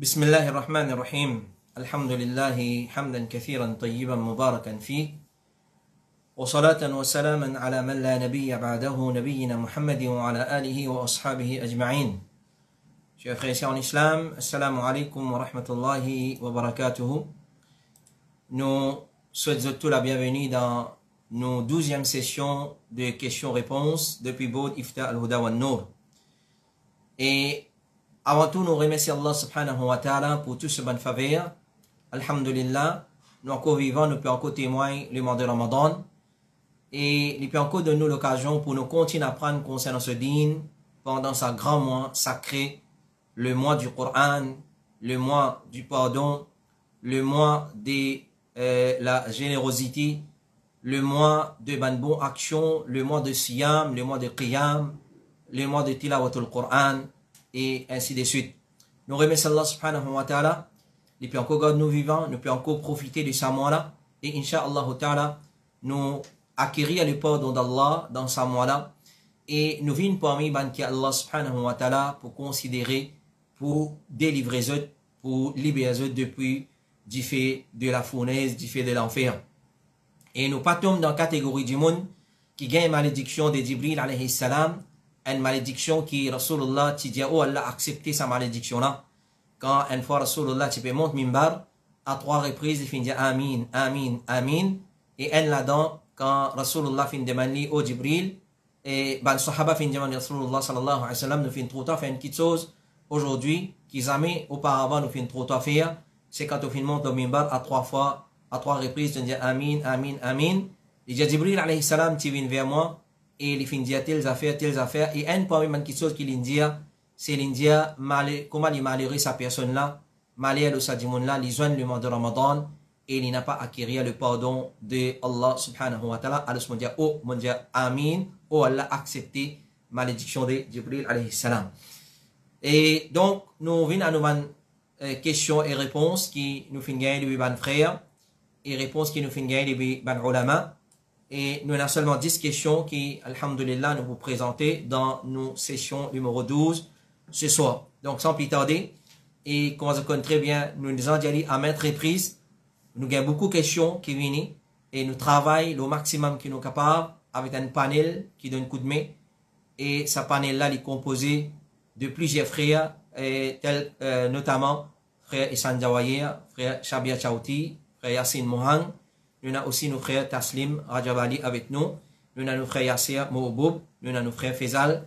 بسم الله الرحمن الرحيم الحمد لله حمدا كثيرا طيبا مباركا فيه وصلاة وسلاما على من لا نبي بعده نبينا محمد وعلى آله وأصحابه أجمعين. Chers frères et sœurs en islam, assalamu alaikum wa rahmatullahi wa barakatuhu. Nous souhaitons tous la bienvenue dans nos 12e sessions de questions-réponses depuis Bod Ifta al-Huda wa Nour. Et avant tout, nous remercions Allah subhanahu wa ta'ala pour tout ce bon faveur. Alhamdulillah, nous encore vivants, nous pouvons encore témoigner le mois de Ramadan. Et il peut encore donner nous l'occasion pour nous continuer à apprendre concernant ce dîn pendant ce grand mois sacré, le mois du Coran, le mois du pardon, le mois de la générosité, le mois de bonnes actions, le mois de Siyam, le mois de Qiyam, le mois de Tilawatul Coran, et ainsi de suite. Nous remercions Allah subhanahu wa ta'ala. Il peut encore garder nous vivants, nous pouvons encore profiter de ce mois-là. Et incha'Allah ta'ala, nous acquérir le pardon d'Allah dans ce mois-là. Et nous venons parmi Allah subhanahu wa ta'ala pour considérer, pour délivrer eux, pour libérer eux depuis du fait de la fournaise, du fait de l'enfer. Et nous partons dans la catégorie du monde qui gagne malédiction de Jibril alayhi salam, une malédiction qui Rasulullah ti dit oh Allah a accepté sa malédiction là. Quand une fois Rasulullah ti monte minbar à 3 reprises il finit amin amin amin et un là-dedans quand Rasulullah fin demander au Jibril et ben sahaba fin demander Rasulullah sallallahu alayhi wa sallam nous fin trop tard faire une petite chose aujourd'hui qui jamais auparavant nous fin trop tard faire c'est quand on fin monte au minbar à 3 fois à 3 reprises on dit amin amin amin il dit Jibril alayhi salam ti vient vers moi et il finit telles affaires et un parmi les choses qu'il dit c'est l'India comment il malheureux sa personne là malheureux sa dimon là les joindre le mois de Ramadan et il n'a pas acquérir le pardon de Allah subhanahu wa ta'ala alors mon dia oh mon dia amin oh Allah accepté malédiction de Jibril alayhi salam. Et donc nous venons à nos questions et réponses qui nous finissent gagner les ban frères et réponses qui nous finissent gagner les ban ulama. Et nous avons seulement 10 questions qui, alhamdulillah, nous vous présenter dans nos sessions numéro 12 ce soir. Donc, sans plus tarder, et comme vous connaissez très bien, nous nous allons aller à maintes reprises. Nous avons beaucoup de questions qui viennent et nous travaillons le maximum que nous sommes capables avec un panel qui donne un coup de main. Et ce panel-là est composé de plusieurs frères, tels notamment frère Issan Jawayer, frère Shabia Chauti, frère Yassine Mohang. Nous avons aussi nos frères Taslim Rajabali avec nous. Nous avons nos frères Yasser Mouboub. Nous avons nos frères Faisal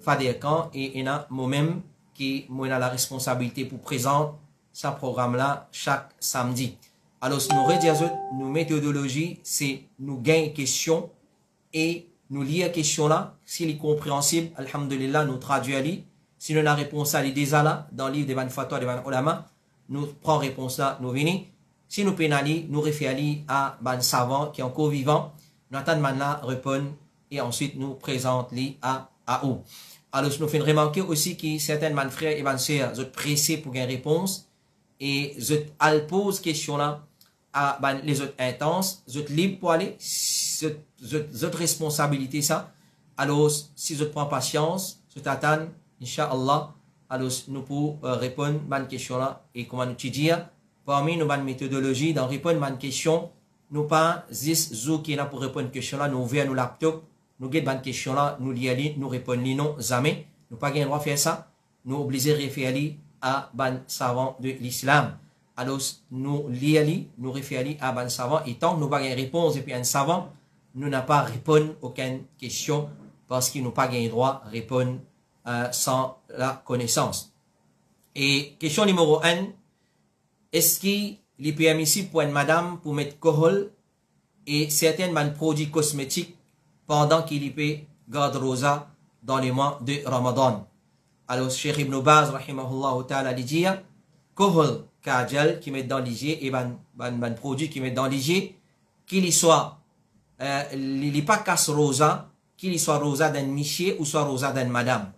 Fader Khan. Et nous avons moi-même qui avons la responsabilité pour présenter ce programme-là chaque samedi. Alors, nous redisons, nos méthodologies, c'est nous gagner questions et nous lire questions-là. S'il est compréhensible, alhamdulillah, nous traduisons. Si nous avons la réponse à l'idée dans le livre des Ban Fatwa, des Ban Ulama, nous prenons réponse là, nous venons. Si nous pénalisons, nous référons à un savant qui est encore vivant, nous attendons maintenant répondre et ensuite nous présentons à eux. Alors, nous faisons remarquer aussi que certains frères et sœurs sont pressés pour une réponse et ils posent question là à les autres intenses, ils sont libres pour aller, autres responsabilité ça. Alors, si vous prenez patience, vous attendez, Inch'Allah, alors nous pouvons répondre à cette question là et comment nous dire. Parmi nos méthodologies, dans répondre à une question, nous pas juste zou qui est là pour répondre à une question là, nous ouvrons nos laptops, nous guettons une question là, nous lisons, nous répondons non, jamais. Nous pas le droit de faire ça. Nous obligés de référer à ban savant de l'islam. Alors, nous lisons, nous référons à ban savant, et tant que nous pas une réponse et puis un savant, nous n'avons pas répondre à aucune question parce qu'il nous pas le droit de répondre sans la connaissance. Et question numéro 1. Est-ce qu'il est permissible pour une madame pour mettre alcool et certains produits cosmétiques pendant qu'il peut garder rosa dans les mois de Ramadan? Alors, Cheikh Ibn Baz, rahimahullah ta'ala, dit alcool, kajal, qui met dans l'hygiène et ban produit qui met dans l'hygiène, qu'il y soit, il n'est pas casse rosa, qu'il y soit rosa d'un monsieur ou soit rosa d'une madame.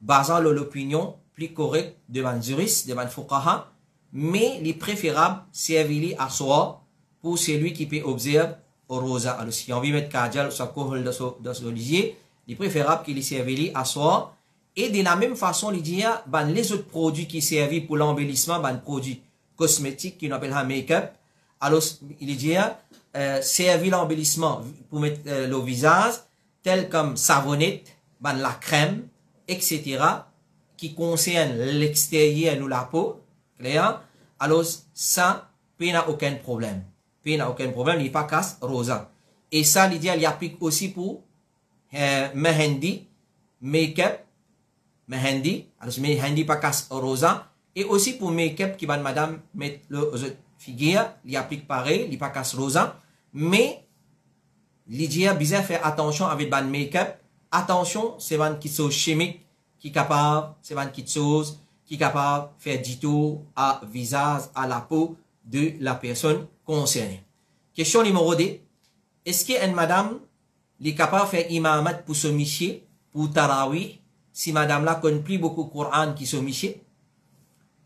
Basant l'opinion plus correcte de ban juriste, de ban fuqaha, mais il est préférable servir à soi pour celui qui peut observer au rosa. Alors, si on veut mettre kajal ou sa kohol dans son lisier, il est préférable qu'il serve à soi Et de la même façon, il dit, ben, les autres produits qui servent pour l'embellissement, ben, produits cosmétiques, qui nous appelle un make-up. Alors, il dit, servir l'embellissement pour mettre le visage, tel comme savonnette, ben, la crème, etc., qui concerne l'extérieur ou la peau, clair? Alors, ça, il n'a aucun problème. Il n'a aucun problème, il n'est pas casse rosa. Et ça, il dit, il applique aussi pour mehendi, make-up, mehendi, alors mehendi pas casse rosa, et aussi pour make-up qui va madame mettre le figure, il applique pareil, il pas casse rosa, mais il dit bien faire attention avec ban make-up, attention, c'est ban qui sont chimiques, qui capable, c'est ban qui chose, qui capable faire du tout à visage, à la peau de la personne concernée. Question numéro 2, est-ce qu'une madame est capable de faire imamat pour ce monsieur, pour tarawih, si madame là connaît plus beaucoup Coran qui se monsieur?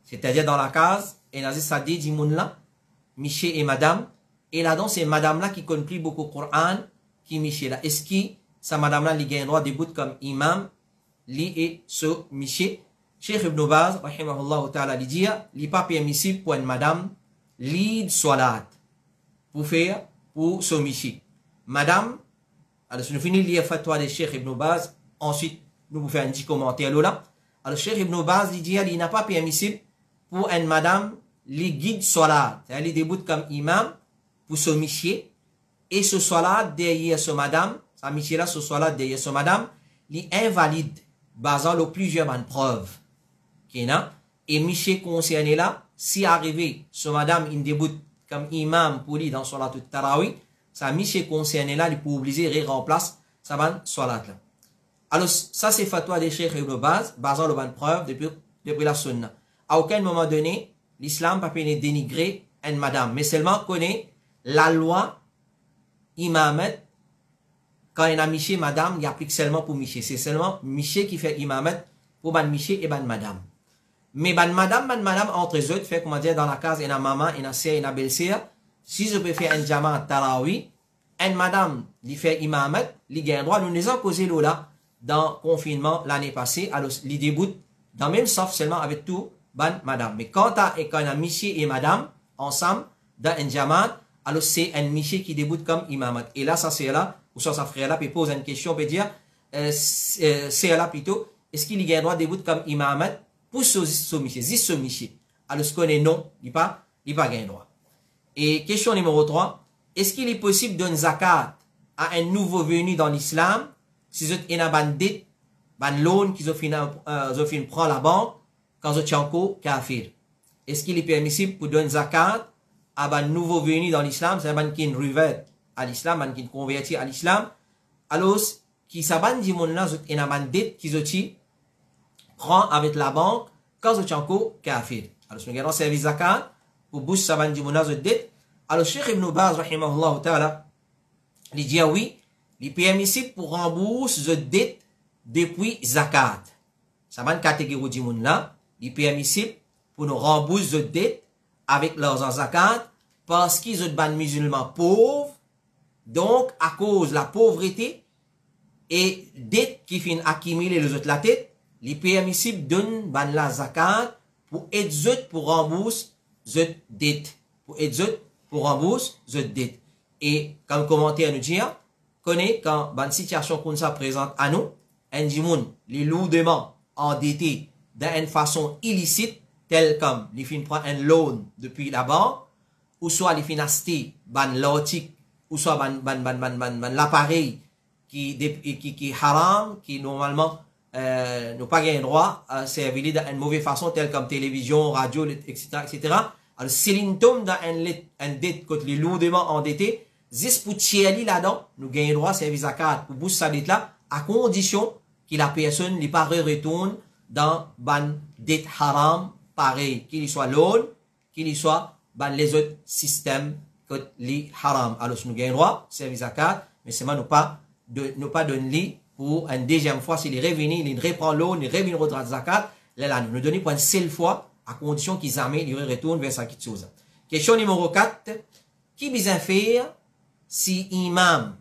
C'est-à-dire dans la case, et dans ça dit, dit moun là, monsieur et madame, et là-dedans c'est madame là qui connaît plus beaucoup Coran qui monsieur là. Est-ce que sa madame là, il a un droit de bout comme imam, li et ce monsieur? Cheikh Ibn Baz, rahimahullah ta'ala, il dit, il n'est pas permissible pour une madame, li salat, pour faire, pour ce monsieur. Madame, alors si nous finissons de lire le fatwa de Cheikh Ibn Baz, ensuite nous vous faire un petit commentaire là. Alors Cheikh Ibn Baz il dit il n'a pas permissible pour une madame les guide salat, c'est-à-dire débute comme imam pour ce monsieur et ce salat derrière ce madame, sa monsieur là ce salat derrière ce madame, il invalide basant le plusieurs preuves. Et monsieur concerné là, si arrivé ce madame il débute comme imam pour lui dans salat tout tarawih, sa monsieur concerné là, il peut obliger de remplacer sa ban salat là. Alors, ça c'est fatwa des Cheikh Ibn Baz, basant le ban preuve depuis la sunna. À aucun moment donné, l'islam n'a pas dénigrer une madame, mais seulement connaît la loi imamet. Quand il a monsieur madame, il applique seulement pour monsieur. C'est seulement monsieur qui fait imamet pour ban monsieur et ban madame. Mais ban madame, entre eux, fait comment dire, dans la case, il y a maman, il y a sœur, il y a belle-sœur. Si je peux faire un jama tarawih, une madame, il fait imamet, il a un droit, nous les avons causé là, dans le confinement l'année passée, alors il débute dans le même sauf seulement avec tout, ban madame. Mais quand il y a monsieur et madame, ensemble, dans un jama, alors c'est un monsieur qui débute comme imamet. Et là, ça c'est là, ou soit sa frère là, puis pose une question, peut dire, c'est là plutôt, est-ce qu'il y a un droit de début comme imamet pour ce monsieur, ce monsieur? Alors ce qu'on est non, il pas un droit. Et question numéro 3, est-ce qu'il est possible d'un zakat à un nouveau venu dans l'islam si vous avez un bandit, un loan qu'ils ont fin prend la banque quand vous êtes encore kafir? Est-ce qu'il est permissible pour donner zakat à un nouveau venu dans l'islam, c'est un ban qui est revêt à l'islam, un qui est converti à l'islam, alors qui s'aban dit mon là, vous avez un bandit qui prend avec la banque quand vous êtes encore kafir. Alors si nous regardons service zakat, pour bouche saban dit mon là, vous êtes. Alors, Cheikh Ibn Baz, rahimahullah ta'ala, il dit oui, il est permissible pour rembourser the dette depuis zakat. Ça va une catégorie du monde là, il est permissible pour nous rembourser the dette avec leurs zakat parce qu'ils sont des musulmans pauvres. Donc, à cause de la pauvreté et dette qui finit accumuler les autres la tête, il est permissible de donner la zakat pour aider pour rembourser the dette. Pour aider pour rembourser the dette. Et comme commentaire nous dit, connaît quand une situation comme ça présente à nous, un dimoun, les lourdement endettés d'une façon illicite, telle comme les fins prend un loan depuis la banque, ou soit les fins acheter ban l'article, ou soit l'appareil qui est haram, qui normalement n'a pas un droit à servir d'une mauvaise façon, telle comme télévision, radio, etc., etc. Alors, c'est l'intome d'un dette contre les lourdement endettés. Zis pour tirer là-dedans, nous gagnons droit à service à carte pour booster sa dette là, à condition que la personne n'est pas retourne dans ban dette haram, pareil, qu'il soit loan, qu'il soit ban les autres systèmes que les haram. Alors, nous gagnons droit service à carte, mais c'est nous pas donner pour une deuxième fois, s'il est revenu, il reprend loan, il revient au zakat, là, nous donnons pour une seule fois, à condition qu'ils amènent, ils retournent vers sa chose. Question numéro 4. Qui besoin faire si imam,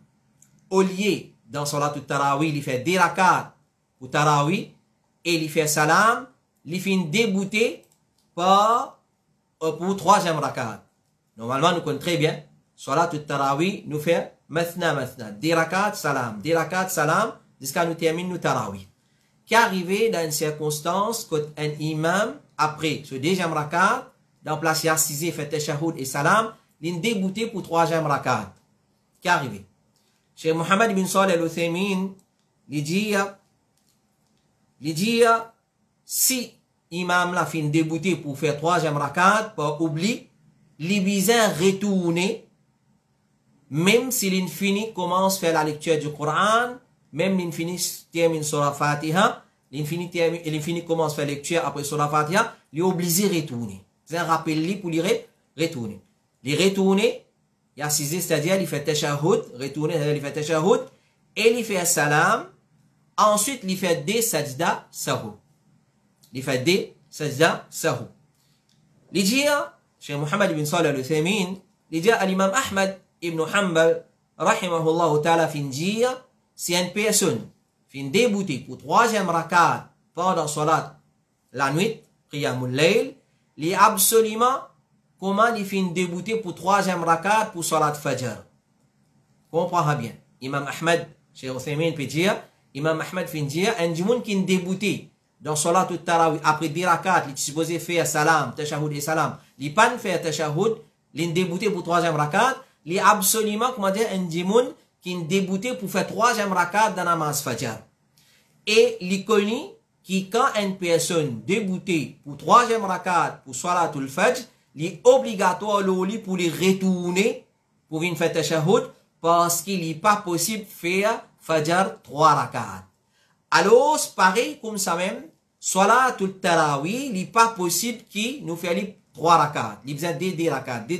au lieu, dans salat tarawih, il fait des rakats ou tarawih, et il fait salam, il finit débouté pour troisième rakat. Normalement, nous connaissons très bien, Salat al-Tarawih nous fait mathna mathna, 10 rakat, salam, jusqu'à nous terminer nous Tarawih. Qui est arrivé dans une circonstance quand un imam, après ce deuxième rakat, dans place assisé, fait tashahhud et salam, il débouté pour troisième rakat. Qui est arrivé? Cheikh Mohammed bin Salih al-Uthaymin, il dit, si imam la fin débouté pour faire troisième rakat, pour oublier, il besoin retourner, même si l'infini commence à faire la lecture du Coran, même l'infini termine sur la Fatiha, l'infini commence à faire la lecture après sur la Fatiha, il est obligé de retourner. C'est un rappel pour lui retourner. Il retourner, il a assisé, c'est-à-dire il fait tashahhud, retourner, c'est-à-dire il fait tashahhud, et il fait salam, ensuite il fait des sajda sahu. Il fait des sajda sahu. Il dit, Cheikh Mohammed bin Salih al-Uthaymin, il dit à l'imam Ahmad ibn Hanbal, rahimahullah ta'ala, fin dire, si une personne fin débouté pour troisième rakat pendant salat la nuit, qiyamul layl, il est absolument comment il fin débouté pour troisième rakat pour salat fajr. Comprenez bien. Imam Ahmad, Cheikh Uthaymin peut dire, Imam Ahmad fin dire, un djimoun qui débouté dans salat al-Tarawih après 10 rakat, il est supposé faire salam, tashahhud et salam, il pas faire tashahhud, il est débouté pour troisième rakat, il est absolument, comment dire, un djimoun qui est débouté pour faire troisième rakat dans namaz fajr. Et il connu qui quand une personne déboutée pour troisième rakat pour salatul fajr, il est obligatoire pour les retourner pour une faire tashahhud parce qu'il n'est pas possible de faire fajr 3 rakat. Alors, c'est pareil comme ça même, salatul tarawih, il n'est pas possible qu'il nous fasse 3 rakat. Il besoin de 10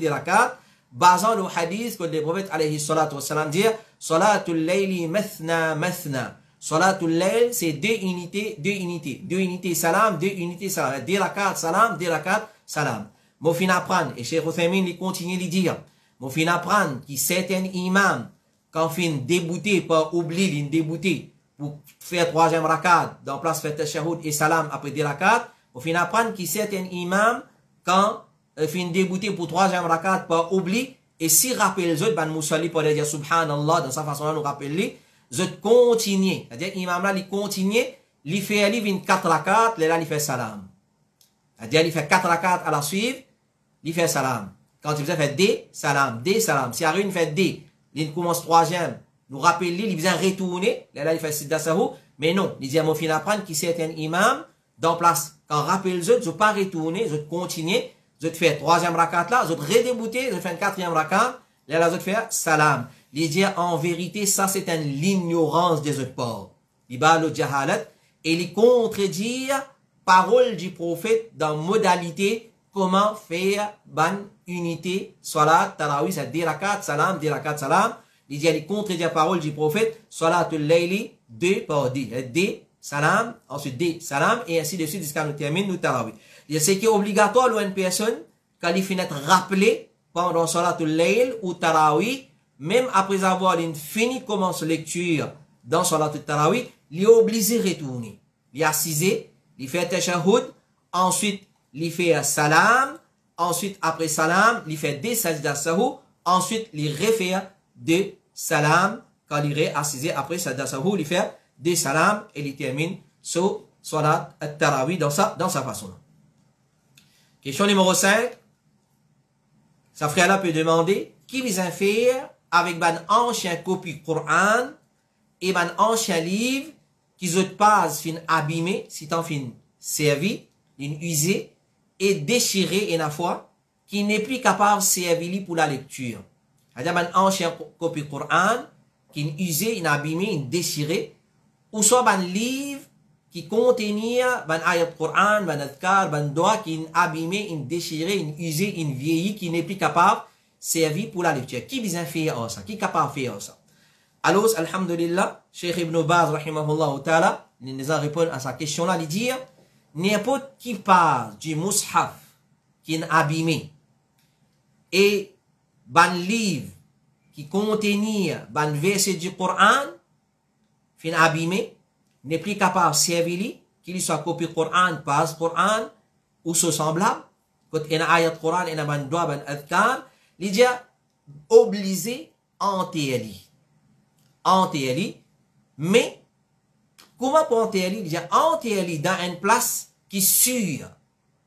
rakat, basant le hadith que le prophète alayhi salatu wassalam dit, salatul layli mathna mathna. Salatul layl, c'est 2 unités, 2 unités. 2 unités salam, 2 unités salam. 10 rakat salam, 10 rakat salam. Mon fin apprendre, et Cheikh Uthaymin, il continue de dire, mon fin apprendre qui certains imams, quand fin débouté, pas oublier, il débouté, pour faire troisième rakat, dans place faire tashahhud et salam après 10 rakat, mon fin apprendre qui certains imams, quand fin débouté pour troisième rakat, pas oublier, et si rappelle les autres, ban musalli pour dire subhanallah, dans sa façon là, nous rappeler, je continue. C'est-à-dire, imam là, il continue, il fait, il vient 4 rakat, là, il fait salam. C'est-à-dire, il fait 4 rakat à la suite, il fait salam. Quand il fait D, salam, D, salam. Si il fait D, il commence troisième, nous rappelle, il vient retourner, là, il fait sidda sahu, mais non, il dit à mon fin apprendre qui certains imams, dans place, quand rappelle les autres, je pas retourner, je continue, je te fais troisième rakat là, je te redébouter, je fais une quatrième rakat, là, je te fais salam. Il dit en vérité, ça c'est une l'ignorance des autres ports. Il bat le jahalat et il contredit parole du prophète dans modalité comment faire ban unité salat tarawih, c'est 10 rakat salam, 10 rakat salam. Il dit il contredit la parole du prophète salatul layli 2 par 10. 2 salam, ensuite 2 salam et ainsi de suite jusqu'à nous termine nous tarawih. Il dit c'est qui est obligatoire pour une personne quand il finit rappelé pendant salatul layl ou tarawih, même après avoir fini commence lecture dans Salatul Tarawih, il est obligé de retourner. Il est assisé, il fait tashahhud, ensuite il fait salam, ensuite après salam, il fait des sajda sahu, ensuite il refait des salam, quand il est assisé après sajda sahu, il fait des salam et il termine sur Salat Tarawih dans sa façon. Question numéro 5. Sa frère là peut demander, qui les a fait avec ban ancien copie Coran et ban ancien livre qui autres pages fin abîmé, si t'en fin servi, fin usé et déchiré une fois, qui n'est plus capable de servir pour la lecture. C'est-à-dire ban ancien copie Coran qui usé, abîmé, déchiré, ou soit ban livre qui contenait ban ayat Coran, ban adkar, ban doa qui abîmé, déchiré, usé, vieilli, qui n'est plus capable servi pour la lecture. Qui besoin faire ça? Qui est capable de faire ça? Alors, alhamdulillah, Cheikh Ibn Baz, rahimahullah ta'ala, il nous a répondu à sa question-là, il dit, n'importe qui parle du mushaf qui est abîmé et ban livre qui contenait ban verset du Coran fin abîmé, n'est plus capable de servir, qu'il soit copie Coran, pas Coran, ou ce semblable, quand il y a ayat Coran, il y a un doigt, un adhkar, il dit obligé en TLI, mais comment pour en TLI? Il dit en TLI dans une place qui est sûre.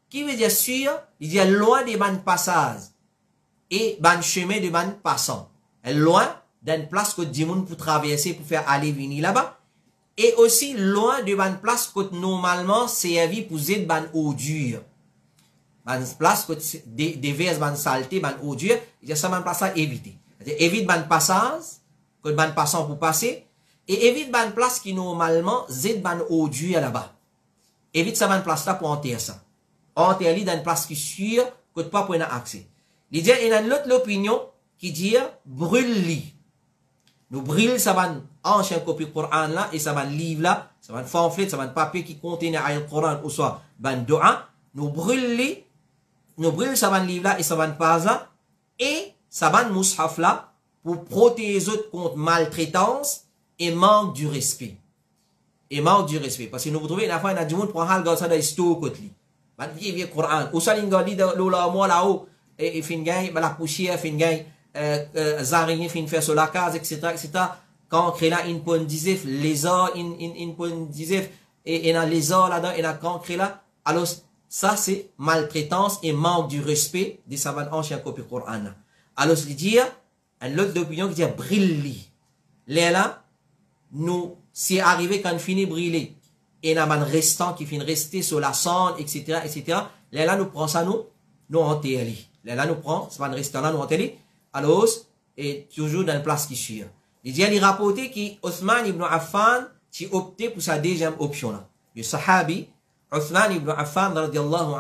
Qui veut dire sûr? Il dit loin des bancs passages et ban chemin de ban passant. Loin d'une place que du monde pour traverser pour faire aller venir là-bas. Et aussi loin de ban place que normalement servi pour z ban eau dure. Ban place que des vers ban saleté, ban eau dure. Il dit ça ban place à éviter. Évite ban passage, que ban passant pour passer. Et évite ban place qui normalement z ban eau dure là-bas. Évite ça ban place là pour enterrer ça. Enterrer dans une place qui est sûre que pas pour accès. Il y a une autre opinion qui dit brûle-li. Nous brûlons ça va ancien copie Coran là et ça va livre là, ça va pamphlet, ça va papier qui contient ayat Coran ou soit ban doa. Nous brûlons ça va livre là et ça va page là et ça va mushaf là pour protéger les autres contre maltraitance et manque du respect. Et manque du respect parce que nous retrouvons la fois il y a du monde pour hal gars ça dans histoire côté li. Ban vieux Coran ou ça l'ingali dans là moi là-haut et fin gagne la poussière fin gagne zarigné fin faire sur la case etc. Quand on crée là une bonne disif lézard une bonne disif et dans lézard là-dedans et là quand on crée là alors ça c'est maltraitance et manque du respect des savants anciens copie Coran. Alors il dit un autre d'opinion qui dit brille là nous c'est arrivé quand finit briller et n'a man restant qui finit rester sur la cendre etc. Là nous prend ça nous en TLI. Là nous prend ça va restant là nous en TLI. Alors, et toujours dans une place qui suit. Il dit, il rapporté qu'Othman ibn Affan, qui opté pour sa deuxième option là. Le sahabi, Othman ibn Affan, radiallahu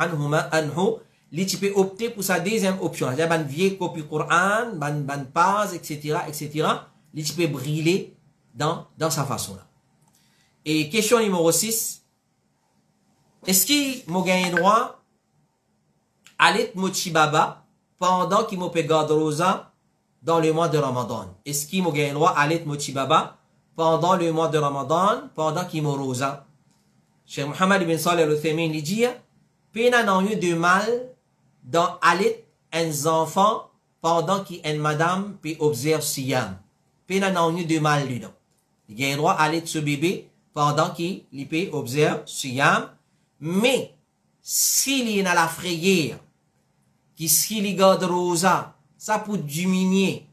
anhu, il peut opter pour sa deuxième option. Il y a une vieille copie Coran, une page, etc. Il peut briller dans sa façon là. Et question numéro 6. Est-ce qu'il m'a gagné droit à aller Mochibaba pendant qu'il m'a payé rosa dans le mois de Ramadan? Est-ce qu'il m'a gagné droit à aller Mochibaba pendant le mois de Ramadan, pendant qu'il m'a rosa? Cheikh Mohammed ibn Salih al-Uthaymin dit, pena n'a eu de mal dans aller un enfant pendant qu'une madame peut observer siyam. Pena n'a eu de mal dedans. Il gagne droit à aller ce bébé pendant qu'il peut observer siyam. Mais, s'il y a la frayeur, qui s'il y garde rosa, ça peut diminuer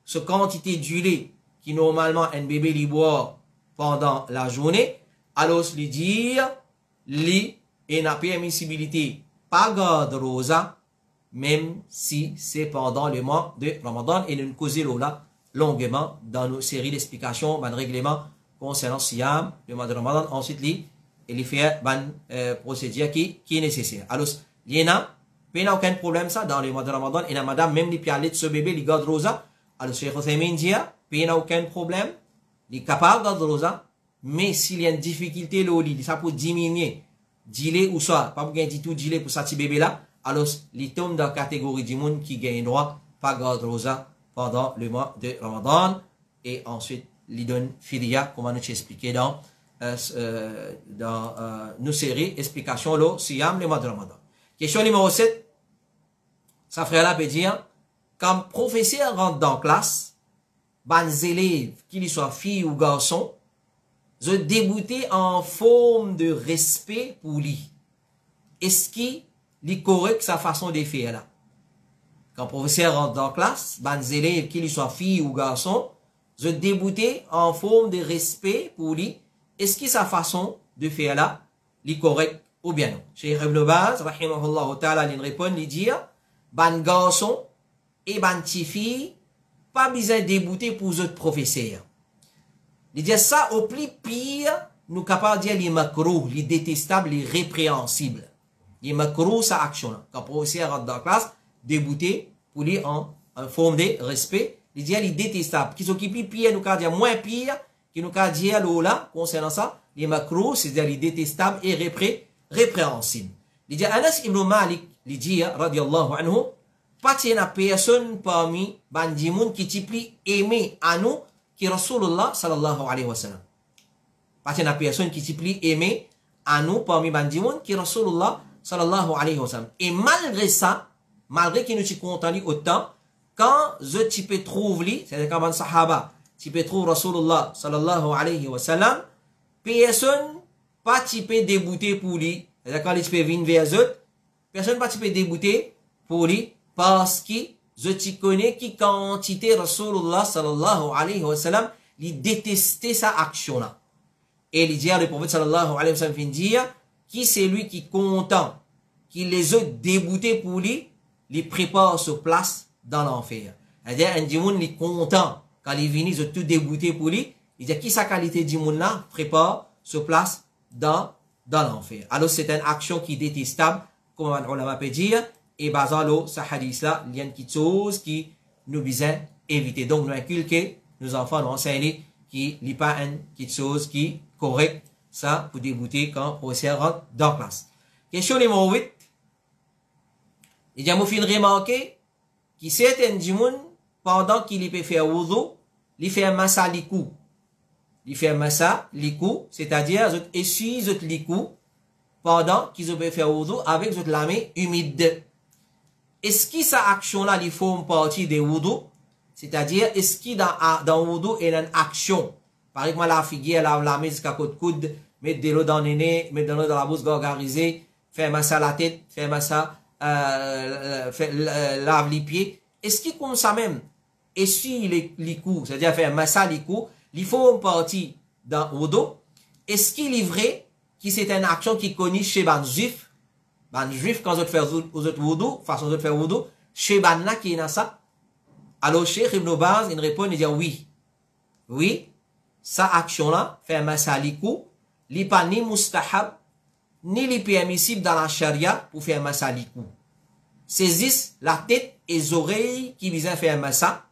ce quantité du lait qui normalement un bébé lui boit pendant la journée, alors lui dire, lui, et n'a permissibilité, pas garde rosa, même si c'est pendant le mois de Ramadan, et nous causons là longuement dans nos séries d'explications, ban règlement concernant Siyam, le mois de Ramadan, ensuite lui, et lui fait ban procédure qui est nécessaire. Alors, il y en a, il n'y a aucun problème ça dans le mois de Ramadan. Et la madame, même les pialets de ce bébé, les garde rosa. Alors, Cheikh Othaymin dit, il n'y a aucun problème. Il est capable de garder rosa. Mais s'il y a une difficulté, ça peut diminuer. Dîler ou soit, pas pour gagner tout dîler pour ça petit bébé là. Alors, il tombe dans la catégorie du monde qui gagne droit, pas garder rosa pendant le mois de Ramadan. Et ensuite, il donne fidia, comme on nous expliqué dans nos séries, explications, là, siyam, le mois de Ramadan. Question numéro 7. Ça frère là peut dire, quand professeur rentre dans la classe, les élèves, qu'ils soient filles ou garçons, je débouté en forme de respect pour lui. Est-ce qu'il est correct sa façon de faire là? Quand professeur rentre dans la classe, les élèves, qu'ils soient filles ou garçons, je débouté en forme de respect pour lui. Est-ce que sa façon de faire là, est correct ou bien non? Cheikh Ibn Baz, rahimahullah ta'ala, il répond, il dit, ban garçon et ban tifi, pas besoin de débouter pour les autres professeurs. Il dit ça au plus pire, nous capables de dire les macros, les détestables, les répréhensibles. Les macros, ça action. Quand le professeur rentre dans la classe, débouter pour lui en forme de respect. Il dit les détestables. Qui s'occupent plus pire, nous capables dire moins pire, qui nous capables dire là, concernant ça, les macros, c'est-à-dire les détestables et répréhensibles. Il dit Anas ibn Malik, il dit, radiallahu anhu, pas qu'il y a personne parmi bandimoun qui t'y plie aimé à nous, qui Rasulullah sallallahu alayhi wa sallam. Pas qu'il y a personne qui t'y plie aimé à nous parmi bandimoun qui Rasulullah sallallahu alayhi wa sallam. Et malgré ça, malgré qu'il nous t'y content autant, quand je t'y peux trouver, c'est-à-dire quand sahaba, tu peux trouver Rasulullah sallallahu alayhi wa sallam, personne pas t'y peut débouter pour lui. C'est-à-dire quand il peut venir vers eux, personne pas t'y peut débouter pour lui, parce que je t'y connais qui quantité Rasulullah sallallahu alayhi wa sallam, il détestait sa action-là. Et il dit à le prophète sallallahu alayhi wa sallam, il dit, qui c'est lui qui content, qui les a déboutés pour lui, il prépare sa place dans l'enfer. C'est-à-dire, un dimoun, il est content, quand il vient, il a tout débouté pour lui, il dit, qui sa qualité dimoun là, prépare sa place dans l'enfer. Alors, c'est une action qui est détestable, comme un ulama peut dire, et basant l'eau, ce hadith-là, il y a une petite chose qui nous besoin éviter. Donc, nous inculquer, nos enfants, nous enseigner, qui n'est pas une petite chose qui est correcte, ça, pour débouter quand le professeur rentre dans la classe. Question numéro 8. Il y a une remarqué, qui certains dimoun, pendant qu'il peut faire wudu, il fait un massa likou. Il fait un massa likou, c'est-à-dire, il essuie likou, pendant qu'ils peuvent faire wudu avec la main humide. Est-ce que cette action-là, il faut une partie des wudu? C'est-à-dire, est-ce que dans wudu, il y a une action? Par exemple, la figure, la main jusqu'à côté de coude, mettre de l'eau dans le nez, mettre de l'eau dans la bouche, gargariser, faire massa la tête, faire massa, lave les pieds. Est-ce que comme ça même, essuie les coups, c'est-à-dire faire massa les coups, il faut une partie dans wudu? Est-ce qu'il est vrai que c'est une action qui est connue chez les juifs? Les juifs, quand ils font wudu, façon de faire wudu, chez les là qui est dans ça? Alors, Cheikh Ibn Baz, il répond, il dit oui. Oui, cette action-là, faire massa les coups, il n'est pas ni mustahab, ni les permissible dans la charia pour faire massa les coups. Saisissent la tête et les oreilles qui visent à faire massa,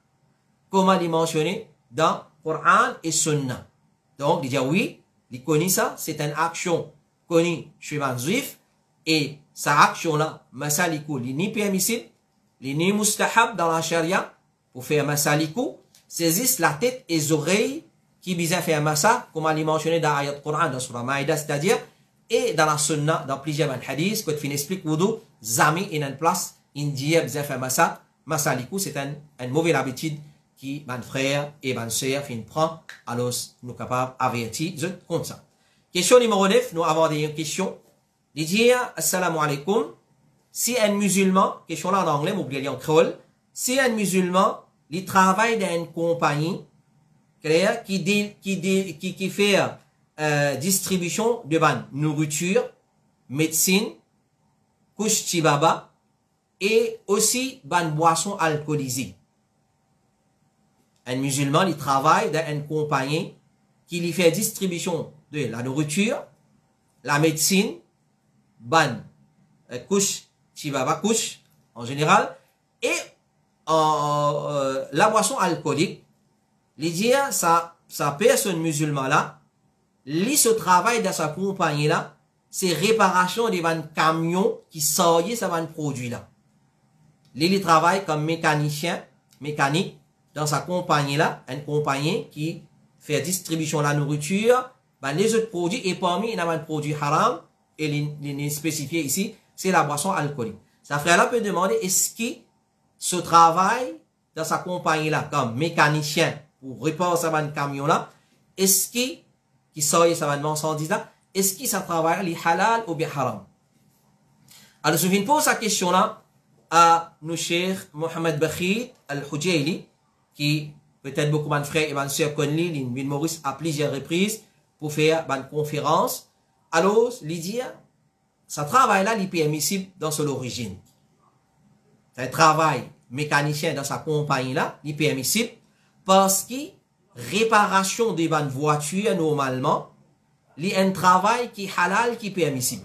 comme il est mentionné dans le Coran et Sunna. Donc, il dit oui, il connaît ça, c'est une action connue chez les juifs, et cette action-là, massa les coups, il n'est ni permissible, il n'est ni mustahab dans la charia pour faire massa les coups, saisissent la tête et les oreilles qui visent à faire massa, comme il est mentionné dans l'ayat Coran, dans Surah Maïda, c'est-à-dire, et dans la sunna, dans plusieurs hadiths, quand il explique wudu, zami in une place, indien, bien faire massa, massa likou, c'est une mauvaise habitude qui, mon frère et mon soeur, fin prend, alors, nous capables d'avertir, comme ça. Question numéro 9, nous avons des questions. Il dit, assalamu alaikum, si un musulman, question là en anglais, m'oubliez en créole, si un musulman, il travaille dans une compagnie, qui fait distribution de nourriture, médecine, couche tibaba et aussi boissons alcoolisées. Un musulman, il travaille dans une compagnie qui lui fait distribution de la nourriture, la médecine, couche tibaba, couche en général, et la boisson alcoolique. Il dit, sa personne musulmane là, lui se travaille dans sa compagnie là, c'est réparation des camions qui sortent ça van produit là. Lui travaille comme mécanique dans sa compagnie là, une compagnie qui fait distribution de la nourriture, les autres produits et parmi il y a un produit haram et il est spécifié ici, c'est la boisson alcoolique. Sa frère là peut demander est-ce qu'il se travaille dans sa compagnie là comme mécanicien pour réparer ça camion là, est-ce qui sort ça marchandise là, est-ce qu'il ça travaille les halal ou bien haram? Alors je viens poser cette question là à nos chers Mohamed Bakhir Al-Hujayli qui peut-être beaucoup de frères et de sœurs connaissent il vient Maurice à plusieurs reprises pour faire une conférence. Alors il dit ça travail là il est permissible dans son origine. Un travail mécanicien dans sa compagnie là il est permissible parce que réparation des bonnes voitures, normalement, il y a un travail qui est halal, qui est permissible.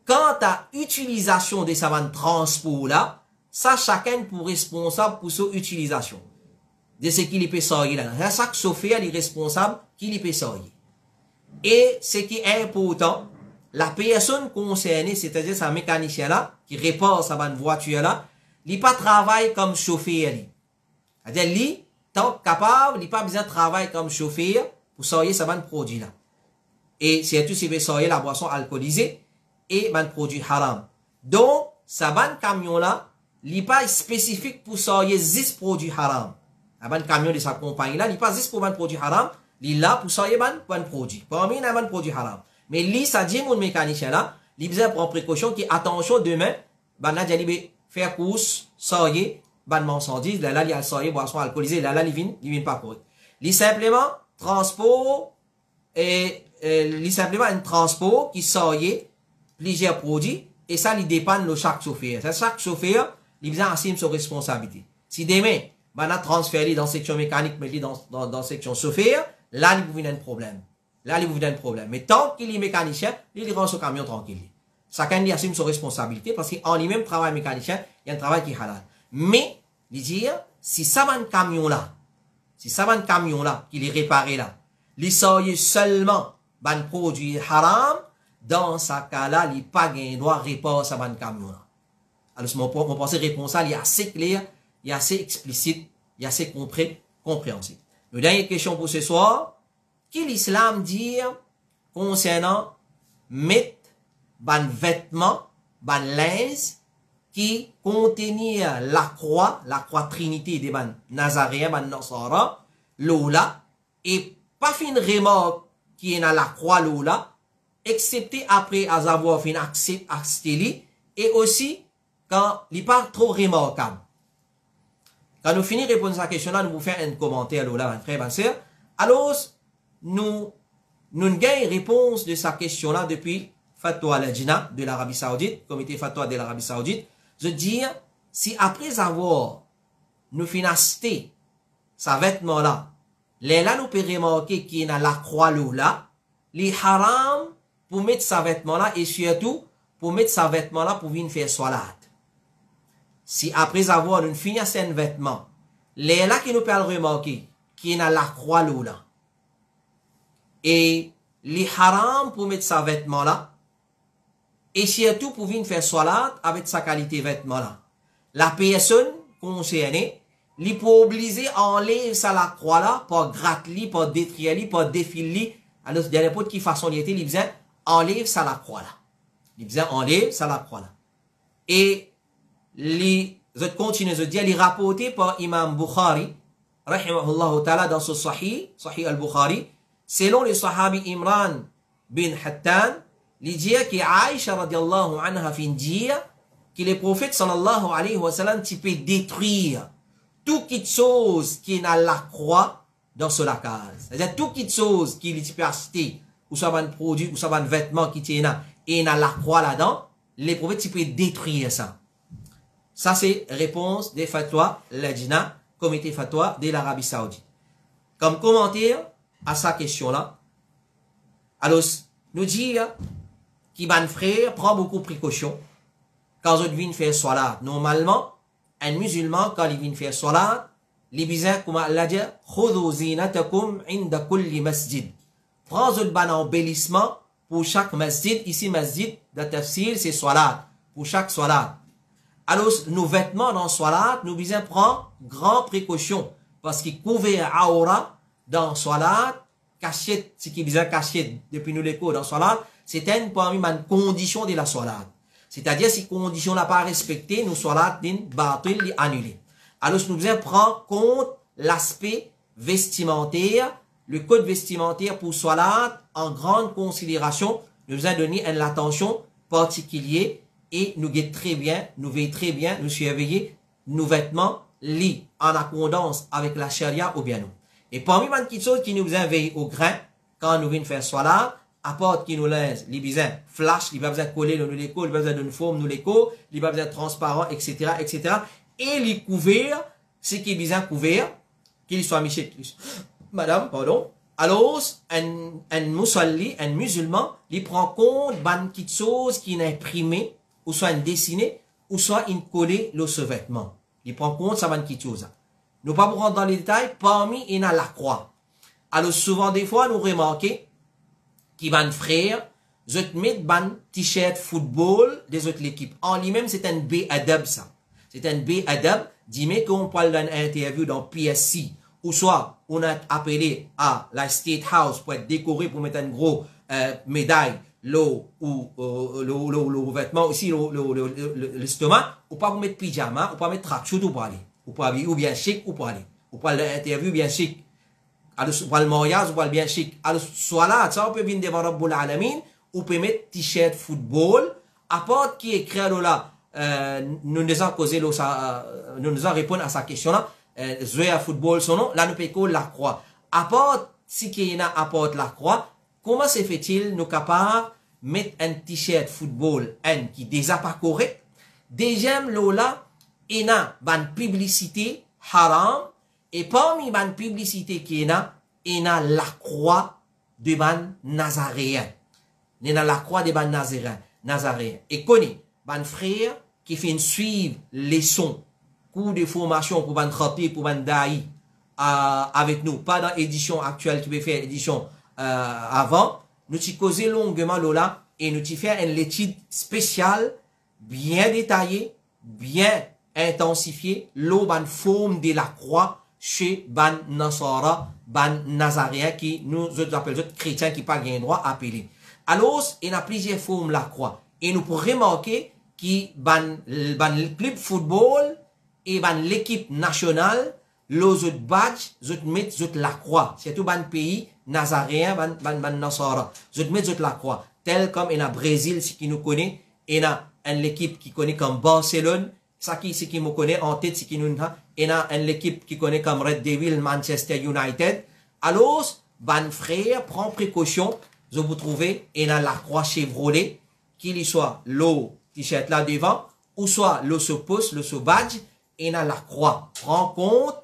Quant à l'utilisation de ces transports là, ça, chacun pour responsable pour son utilisation. De ce qu'il peut sortir là. Chaque chauffeur est responsable qu'il peut sortir. Et ce qui est important, la personne concernée, c'est-à-dire sa mécanicien là, qui répare sa bonne voiture là, il pas travaille comme chauffeur. C'est-à-dire, tant capable, il n'a pas besoin de travailler comme chauffeur pour sortir ce produit là. Et c'est tout ce qui fait la boisson alcoolisée et ban produit haram. Donc, ça ban camion là, il n'est pas spécifique pour sortir 10 produits haram. Un ban camion de sa compagnie là, il n'est pas 10 pour ban produit haram, il est là pour sortir ban produit. Parmi les ban produit haram. Mais lui, ça dit mon mécanicien là, il besoin prendre précaution qui attention demain, ban là, il faire course, sortir, ban marchandise, là, il y a sortir boisson alcoolisée, là, il vient pas correct. Il simplement transport et il simplement un transport qui sortit plusieurs produits et ça il dépend de chaque chauffeur. Chaque chauffeur il besoin assumer ses responsabilités. Si demain on a transféré dans section mécanique mais dans section chauffeur, là il vous vient un problème. Là il vous vient un problème. Mais tant qu'il est mécanicien, il rend son camion tranquille. Chacun il assume ses responsabilités parce qu'en lui-même travail mécanicien, il y a un travail qui est halal. Mais il dit si ça va un camion là, si ça va un camion là qu'il est réparé là, il sort seulement ban produit haram, dans ce cas-là, il n'y a pas de droit de réparer ça ban camion là. Alors, mon pensée réponse il est assez clair, il est assez explicite, il est assez compréhensible. La dernière question pour ce soir, qu'est-ce que l'islam dit concernant mettre ban vêtements, ban linge qui contenir la croix trinité des ban nazaréens, ban nasara, l'ola, et pas fin remarque qui est dans la croix l'ola, excepté après avoir fait accepter et aussi quand il n'est pas trop remarquable. Quand nous finissons de répondre à cette question-là, nous vous faire un commentaire là, mon frère, ma soeur. Alors, nous avons une réponse de cette question-là depuis Fatwa al-Lajna de l'Arabie Saoudite, comité Fatwa de l'Arabie Saoudite. Je dis, si après avoir nous financé ce vêtement-là, là nous pouvons remarquer qu'il y a la croix là, les haram pour mettre ce vêtement-là et surtout pour mettre ce vêtement-là pour venir faire salat. Si après avoir une fini à ce vêtement, les là qui nous peut remarquer qu'il y a la croix là, et les haram pour mettre ce vêtement-là, et surtout pour venir faire salat avec sa qualité vêtement là. La personne concernée, il peut obliger à enlever ça la croix là, pour gratter, pour détruire, pour défiler. Alors, il y a n'importe qui façon il besoin enlève ça la croix là. Il besoin enlève ça la croix là. Et les autres continuent de dire, les rapportés par Imam Bukhari, rahimahullah ta'ala, dans ce Sahih al-Bukhari, selon le sahabi Imran bin Hattan, il dit que Aïcha radiallahu anha fin dire que le prophète sallallahu alayhi wa sallam peut détruire toute chose qui est dans la croix dans ce case. C'est-à-dire toute chose qui peut acheter, ou soit un produit, ou soit un vêtement qui est là, et dans la croix là-dedans, le prophète peut détruire ça. Ça c'est réponse des fatwas Lajna, comité fatwa de l'Arabie Saoudite. Comme commentaire à sa question-là, alors, nous dire qui ban frère prend beaucoup de précautions quand on vient faire salat. Normalement, un musulman, quand il vient faire salat, il besoin, comme Allah dit, khudhu zinatakum inda kulli masjid. Prends un ban embellissement pour chaque masjid. Ici, masjid de tafsir, c'est salat. Pour chaque salat. Alors, nos vêtements dans salat, nous besoin prendre grande précaution. Parce qu'il couvre aura dans salat, cachette, ce qui besoin cachette depuis nous l'écho dans salat, c'est une parmi les conditions de la salat. C'est-à-dire, si condition n'a pas respectée, nous salat d'une batil annulée. Alors, nous devons prendre compte l'aspect vestimentaire, le code vestimentaire pour salat en grande considération. Nous devons donner une attention particulière et nous veillons très bien, nous surveiller nos vêtements lits en accordance avec la charia ou bien non. Et parmi les petites choses qui nous besoin veiller au grain, quand nous venons faire salat, apporte qui nous laisse, les besoin flash, les besoin coller nous les les besoin d'une forme nous les les besoin transparent, etc., etc. Et les couverts, ce qui est besoin couvert, qu'il soit miché, madame, pardon. Alors, un musalli, un musulman, il prend compte d'une petite chose qui est imprimée, ou soit une dessinée, ou soit une collée le ce vêtement. Il prend compte ça d'une petite chose. Nous pas pour rentrer dans les détails, parmi il y a la croix. Alors, souvent, des fois, nous remarquons qui van frère, je te mets ban t-shirt football des autres l'équipe. En lui-même, c'est un B adab ça. C'est un B adab. Dis-moi qu'on parle d'une interview dans PSC, ou soit on a appelé à la State House pour être décoré, pour mettre un gros médaille, l'eau ou le vêtement aussi, l'estomac, ou pas vous mettre pyjama, ou pas mettre tracksuit ou pas aller. Ou pas habiller, ou bien chic, ou pas aller. Ou pas l'interview bien chic. Alors, pour le mariage, ou pas bien chic. Alors, soit là, ça, on peut venir devant Rabbul Alamin, ou peut mettre t-shirt football, à part qui écrit là, nous nous avons causé, nous nous avons répondu à sa question là, jouer à football, son nom, là, nous payons la croix. À part, si qui y a apporte la croix, comment se fait-il nous capables de mettre un t-shirt football qui déjà pas correct? Deuxième, là, il y a une publicité haram, et parmi les publicités qu'il y a la croix de ban Nazaréen. Il y a la croix de ban Nazaréen. Et connaît, ban frère qui fait suivre les sons, cours de formation pour ban rappeler, pour ban daï, avec nous, pas dans l'édition actuelle qui peut faire l'édition avant, nous t'y causer longuement là et nous t'y faire une étude spéciale, bien détaillée, bien intensifiée, l'eau ban forme de la croix chez ban Nasara, ban Nazaréen qui nous appelle autres chrétiens qui pas gain droit à appeler. Alors, il y a plusieurs formes la croix et nous pourrons remarquer que ban club football et ban l'équipe nationale les autres badges, les autres mettent la croix. C'est tout ban pays nazaréen, ban Nasara. Les autres mettent la croix. Tel comme il y a Brésil, ce qui nous connaît, il y a une équipe qui connaît comme Barcelone, ça qui me connaît en tête, ce qui nous il y a une équipe qui connaît comme Red Devil, Manchester United. Alors, ban frère, prend précaution, vous trouvez, il y a la croix Chevrolet, qu'il y soit l'eau t-shirt là devant, ou soit l'eau se pousse, l'eau se badge, il y a la croix. Prends compte,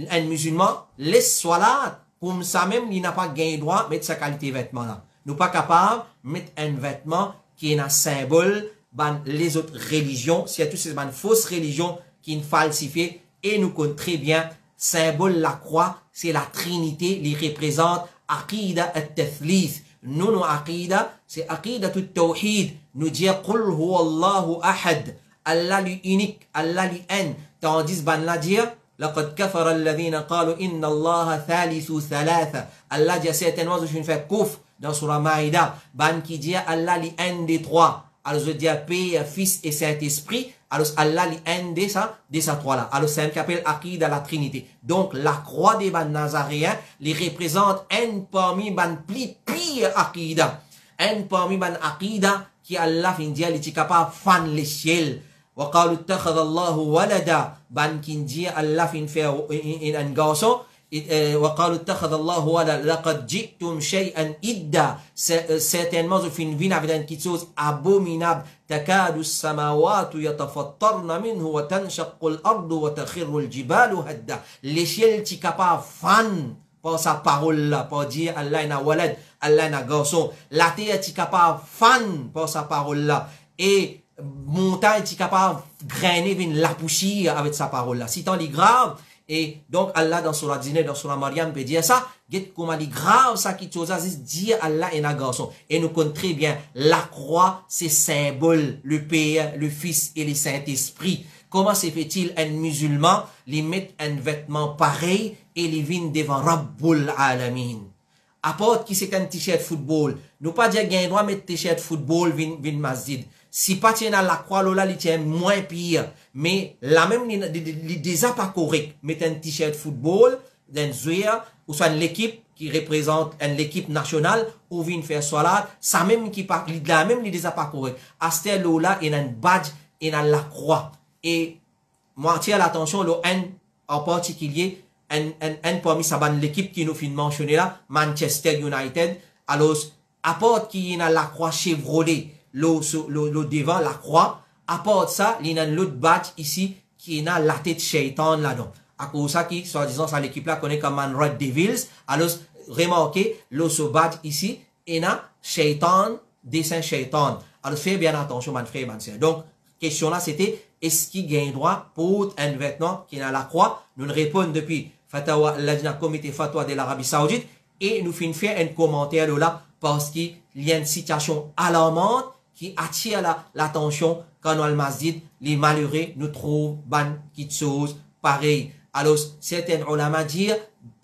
un musulman laisse soit là pour ça même il n'a pas gain droit de mettre sa qualité vêtement là. Nous pas capable de mettre un vêtement qui est un symbole ban les autres religions, c'est tout ces ban fausses religions qui ne falsifient et nous connaissons très bien symbole la croix, c'est la Trinité, il représente aqida at-tathlith. Nous aqida, c'est aqida tout tawhid. Nous dire qul huwa Allahu ahad, Allah lui unique, Allah lui un. Tandis ban la dire لقد كفر الذين قالوا إن الله ثالث ثلاثة. Allah dit certainement je fais kouf dans Surah Maïda. Ban qui dit Allah li un des trois. Alors je dis Père, Fils et Saint-Esprit. Alors Allah li un des ça trois là. Alors c'est un qui appelle Aqida la Trinité. Donc la croix des ban nazaréens les représente un parmi ban pire Aqida. Un parmi ban Aqida qui Allah fin dire il est capable fan les ciels. وقالوا اتخذ الله ولدا بان كنجي الله فين فيه ان غاسو وقالوا اتخذ الله ولدا لقد جئتم شيئا إدا certainement je fin vin avec quelque chose abominable تكاد السماوات يتفطرن منه وتنشق الأرض وتخر الجبال هدا les ciels qui capable fan par sa parole là pour dire Allah na walad Allah na garçon la terre qui capable fan par sa parole là et montagne qui est capable de grainer la poussière avec sa parole là. Si tant est grave, et donc Allah dans Surah Dîner, dans Surah Maryam peut dire ça, comment il est grave ça qui chose à dire Allah est un garçon. Et nous connaissons très bien, la croix c'est symbole, le Père, le Fils et le Saint-Esprit. Comment se fait-il un musulman lui mettre un vêtement pareil et lui vient devant Rabbul Alamin? Apporte qui c'est un t-shirt football. Nous pas dire qu'il doit mettre t-shirt football vin masjid. Si pas tient à la croix là, il tient moins pire. Mais la même, il déjà pas correct. Mettre un t-shirt football, d'un joueur, ou soit l'équipe qui représente l'équipe nationale, ou vient faire salat, ça même qui pas, la même, il déjà pas correct. À ce là, il y a un badge, il y a la croix. Et, moi, tiens l'attention, le N en particulier, un parmi ça, l'équipe qui nous fait mentionner là, Manchester United, alors, apporte qui y a la croix Chevrolet, le devant la croix, apporte ça, il y a l'autre badge ici, qui a la tête shaitan là-dedans. À cause ça qui, soi-disant, ça l'équipe là connaît comme un Red Devils, alors, remarquez, le badge ici, il y a shaitan, dessin shaitan. Alors, faites bien attention, mon frère, mon sœur. Donc, question là, c'était, est-ce qu'il gagne droit pour un vêtement qui a la croix? Nous le répondons depuis Fatawa, l'Ajna Comité Fatwa de l'Arabie Saoudite, et nous finissons faire un commentaire là, parce qu'il y a une situation alarmante qui attire l'attention quand nous, al-Masjid, les malheureux nous trouvent ban qui chose pareil. Alors, certains ulama disent,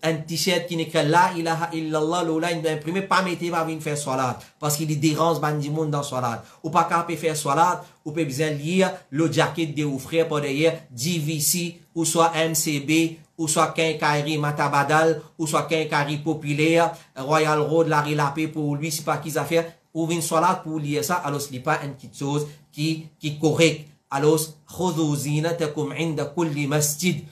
un t-shirt qui n'est que la ilaha illallah, l'oula, il imprimé, pas mettez pas venir faire salat, parce qu'il dérange bandi monde dans salat. Ou pas capable faire salat, ou peut bien lire le jacket de ou frère par derrière, DVC, ou soit MCB, ou soit Quincaillerie Matabadal, ou soit Quincaillerie Populaire, Royal Road, Larry Lapé pour lui, c'est pas qu'ils affaires, ou une salat pour lire ça, alors ce n'est pas une petite chose qui est correcte. Alors, khudhu zinatakum inda kulli masjid.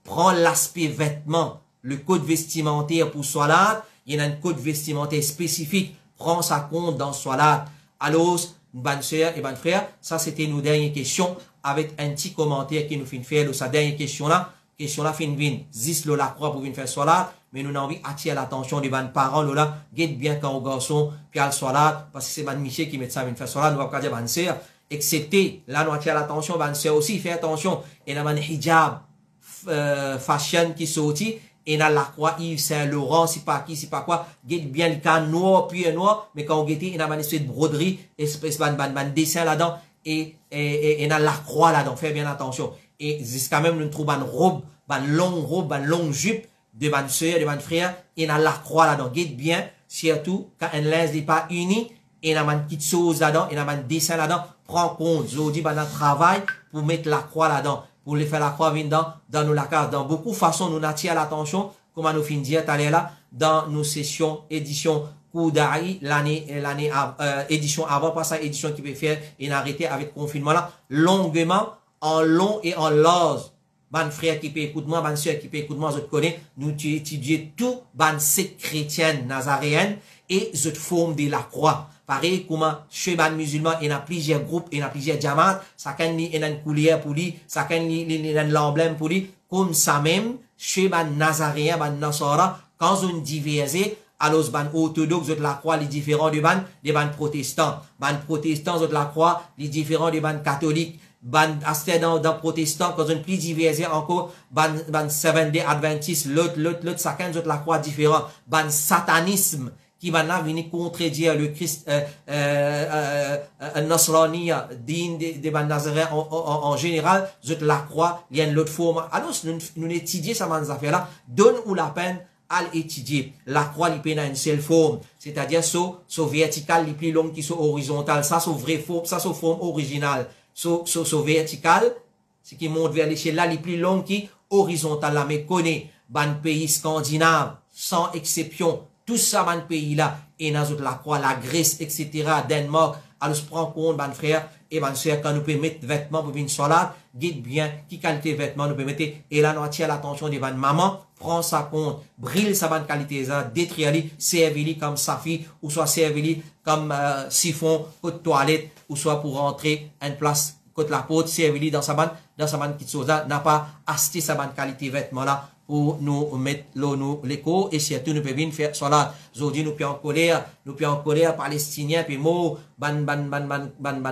Prends l'aspect vêtement, le code vestimentaire pour salat, il y a un code vestimentaire spécifique, prends ça compte dans salat. Alors, bonne sœur et bonne frère, ça c'était nos dernières questions, avec un petit commentaire qui nous fait faire, sa dernière question là fin vin, zis la croix pour venir faire salat, mais nous avons envie d'attirer l'attention des bonnes parents, là, guette bien quand on garçon, puis à le salat, parce que c'est bonne Michel qui met ça, venir faire salat, nous va dire bonne sœur, excepté, là, nous attirons l'attention, bonne sœur aussi, fais attention, et là, un hijab, fashion qui sorti, et dans la croix Yves Saint-Laurent, c'est pas qui, c'est pas quoi, guette bien le cas noir, puis noir, mais quand on guette, il y a une espèce de broderie, espèce de dessin là-dedans, et dans la croix là-dedans, fais bien attention. Et jusqu'à même, nous trouvons une robe, une longue jupe, de bonne sœur, de bonne frère, et dans la croix là-dedans, guette bien, surtout, quand un linge n'est pas uni, et dans une petite chose là-dedans, et dans un dessin là-dedans, prends compte, je dis, dans travail, pour mettre la croix là-dedans, pour les faire la croix dans nos lacages. Dans beaucoup de façons, nous attirons l'attention, comme nous finissons dire tout à l'heure là, dans nos sessions, édition Koudaï, édition avant, pas ça, édition qui peut faire, et arrêter avec le confinement là, longuement, en long et en large. Ban frère qui peut écouter moi, ban soeur qui peut écouter moi, je te connais, nous étudions tout, ban secte chrétienne, nazaréenne, et je te forme de la croix. Pareil, comment, chez ban musulman, il y a plusieurs groupes, il y a plusieurs diamants, chacun il y a une couleur pour lui, chacun il y a l'emblème pour lui, comme ça même, chez ban nazaréen, ban nasara, quand on diverse, alors ban orthodoxe de la croix, les différents de ban protestants. Ban protestants de la croix, les différents de ban catholiques. Ban asté dans protestant, quand on plus divergé encore, ban Seventh-day Adventist, l'autre chacun de la croix différent. Ban satanisme, qui va là venir contredire le Christ, Nasrani, digne de ban Nazareth en général, de la croix, il y a une autre forme. Alors, nous étudions ça, ces affaires-là, donne-nous la peine à l'étudier. La croix, il peut dans une seule forme. C'est-à-dire, so vertical, les plus longues qui sont horizontales. Ça, c'est vraie forme, ça, c'est forme originale. So vertical, ce qui monte vers l'échelle là, les plus longues qui horizontales là, mais connaît, ban pays scandinave, sans exception, tout ça, ban pays là, et dans la croix, la Grèce, etc., Danemark, alors se prend compte, ban frère, et ban soeur, quand nous pouvons mettre vêtements pour une salade, guide bien, qui qualité vêtements nous pouvons mettre, et là, nous attire l'attention de ban maman, prends ça compte, brille sa bonne qualité, détruis-les, servis-les comme safi, ou soit servis-les comme siphon, de toilette, ou soit pour rentrer à une place côté la porte, servis-les dans sa bonne petite chose là, n'a pas acheté sa bonne qualité vêtements là, pour nous mettre l'écho, et surtout nous pouvons faire cela. Aujourd'hui, nous pouvons en colère, palestiniens, puis mots, ban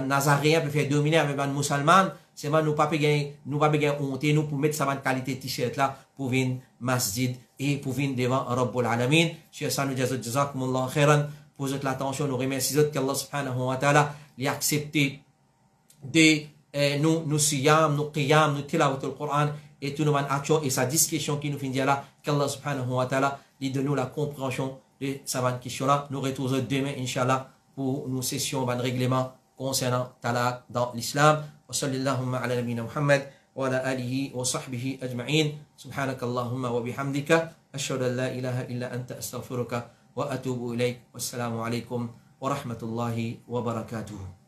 nazaréens, puis faire dominer avec ban musulmans, c'est vrai, nous pas gagner honte, nous pour mettre sa bonne qualité t-shirt là, pour venir masjid, et pour venir devant Rabbul Alamin. Sur ça, nous disons, jazakumullah khairan, pour votre attention, nous remercions qu'Allah subhanahu wa ta'ala, l'ait accepté de nous siyam, nous qiyam, nous tilawat al-Qur'an, et tout nos actions et sa discussion qui nous finit là, qu'Allah subhanahu wa ta'ala lui donne nous la compréhension de sa bonne question là. Nous retrouvons demain, Inch'Allah, pour nos sessions, ban règlement concernant talaq dans l'islam. Wa sallallahu ala nabina Muhammad wa ala alihi wa sahbihi ajma'in. Subhanakallahumma wa bihamdika. Ashhadu an la ilaha illa anta astaghfiruka wa atubu ilayk. Wassalamu alaikum wa rahmatullahi wa barakatuh.